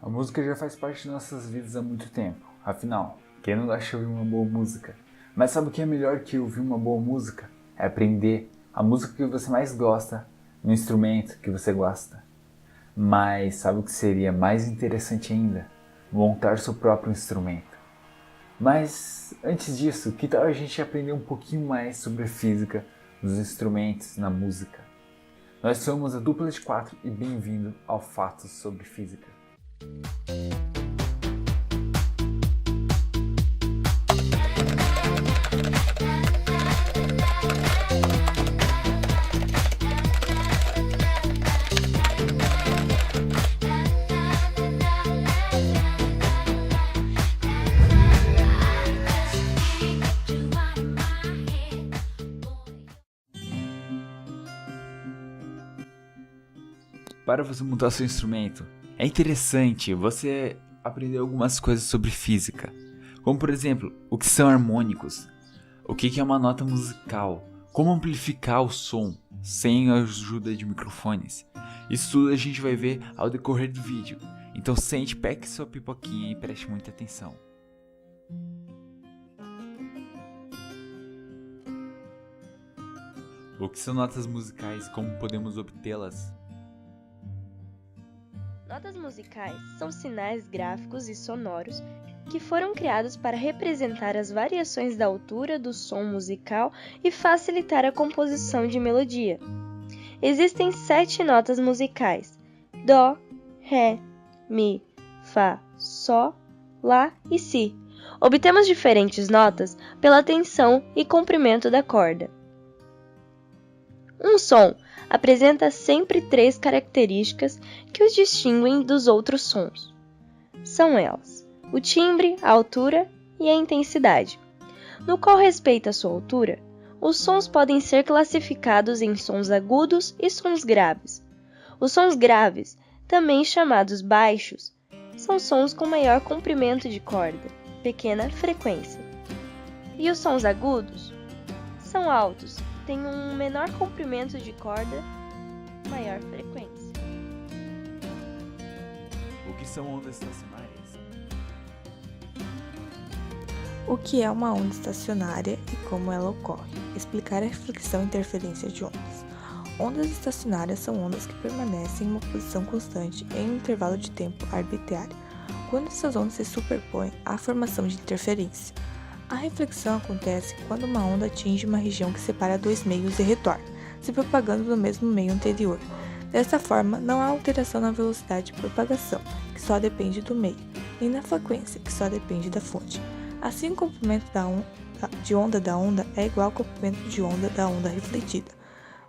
A música já faz parte de nossas vidas há muito tempo. Afinal, quem não gosta de ouvir uma boa música? Mas sabe o que é melhor que ouvir uma boa música? É aprender a música que você mais gosta, no instrumento que você gosta. Mas sabe o que seria mais interessante ainda? Montar seu próprio instrumento. Mas antes disso, que tal a gente aprender um pouquinho mais sobre a física dos instrumentos na música? Nós somos a Dupla de 4 e bem-vindo ao Fatos sobre Física. Para você montar seu instrumento, é interessante você aprender algumas coisas sobre física, como por exemplo, o que são harmônicos, o que é uma nota musical, como amplificar o som sem a ajuda de microfones. Isso tudo a gente vai ver ao decorrer do vídeo, então sente, pegue sua pipoquinha e preste muita atenção. O que são notas musicais, como podemos obtê-las? Notas musicais são sinais gráficos e sonoros que foram criados para representar as variações da altura do som musical e facilitar a composição de melodia. Existem 7 notas musicais: Dó, Ré, Mi, Fá, Sol, Lá e Si. Obtemos diferentes notas pela tensão e comprimento da corda. Um som apresenta sempre 3 características que os distinguem dos outros sons. São elas: o timbre, a altura e a intensidade. No qual respeita a sua altura, os sons podem ser classificados em sons agudos e sons graves. Os sons graves, também chamados baixos, são sons com maior comprimento de corda, pequena frequência. E os sons agudos são altos, têm um menor comprimento de corda, maior frequência. O que são ondas estacionárias? O que é uma onda estacionária e como ela ocorre? Explicar a reflexão e interferência de ondas. Ondas estacionárias são ondas que permanecem em uma posição constante em um intervalo de tempo arbitrário. Quando essas ondas se superpõem, há a formação de interferência. A reflexão acontece quando uma onda atinge uma região que separa 2 meios e retorna, se propagando no mesmo meio anterior. Dessa forma, não há alteração na velocidade de propagação, que só depende do meio, nem na frequência, que só depende da fonte. Assim, o comprimento de onda da onda é igual ao comprimento de onda da onda refletida.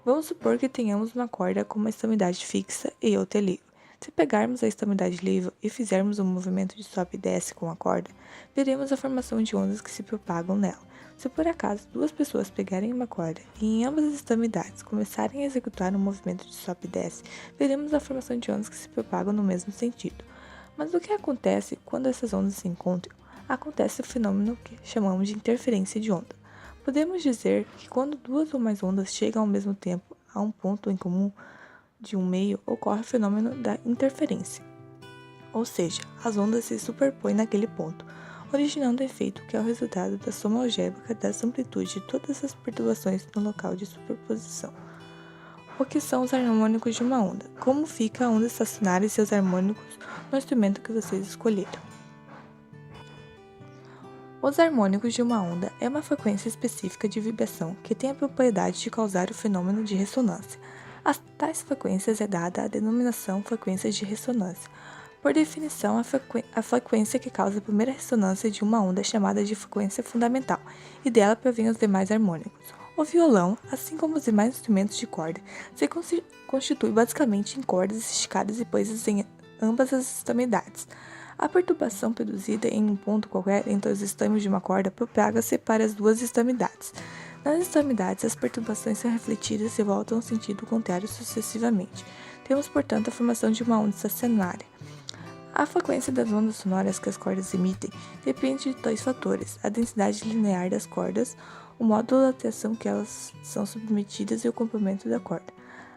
Vamos supor que tenhamos uma corda com uma extremidade fixa e outra livre. Se pegarmos a extremidade livre e fizermos um movimento de sobe e desce com a corda, veremos a formação de ondas que se propagam nela. Se por acaso 2 pessoas pegarem uma corda e em ambas as extremidades começarem a executar um movimento de sobe e desce, veremos a formação de ondas que se propagam no mesmo sentido. Mas o que acontece quando essas ondas se encontram? Acontece o fenômeno que chamamos de interferência de onda. Podemos dizer que quando 2 ou mais ondas chegam ao mesmo tempo a um ponto em comum de um meio, ocorre o fenômeno da interferência. Ou seja, as ondas se superpõem naquele ponto, originando o efeito que é o resultado da soma algébrica das amplitudes de todas as perturbações no local de superposição. O que são os harmônicos de uma onda? Como fica a onda estacionária e seus harmônicos no instrumento que vocês escolheram? Os harmônicos de uma onda é uma frequência específica de vibração que tem a propriedade de causar o fenômeno de ressonância. A tais frequências é dada a denominação frequências de ressonância. Por definição, a frequência que causa a primeira ressonância de uma onda é chamada de frequência fundamental, e dela provém os demais harmônicos. O violão, assim como os demais instrumentos de corda, se constitui basicamente em cordas esticadas e presas em ambas as extremidades. A perturbação produzida em um ponto qualquer entre os extremos de uma corda propaga-se para as 2 extremidades. Nas extremidades, as perturbações são refletidas e voltam ao sentido contrário sucessivamente. Temos, portanto, a formação de uma onda estacionária. A frequência das ondas sonoras que as cordas emitem depende de 2 fatores: a densidade linear das cordas, o modo de atração que elas são submetidas e o comprimento da corda.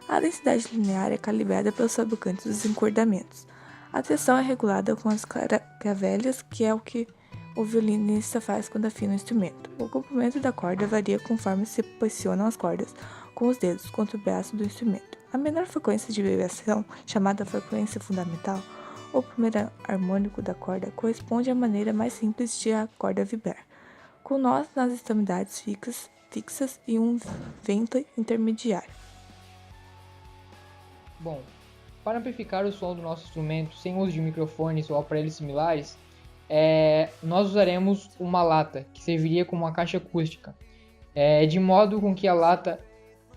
A densidade linear é calibrada pelos fabricantes dos encordamentos. A tensão é regulada com as cravelhas, que é o que o violinista faz quando afina o instrumento. O comprimento da corda varia conforme se posicionam as cordas com os dedos contra o braço do instrumento. A menor frequência de vibração, chamada frequência fundamental, ou primeiro harmônico da corda, corresponde à maneira mais simples de a corda vibrar, com nós nas extremidades fixas e um vento intermediário. Bom, para amplificar o som do nosso instrumento sem uso de microfones ou aparelhos similares, nós usaremos uma lata, que serviria como uma caixa acústica, de modo com que a lata,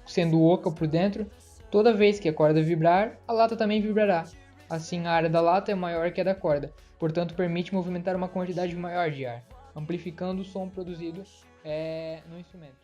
sendo oca por dentro, toda vez que a corda vibrar, a lata também vibrará. Assim, a área da lata é maior que a da corda, portanto permite movimentar uma quantidade maior de ar, amplificando o som produzido no instrumento.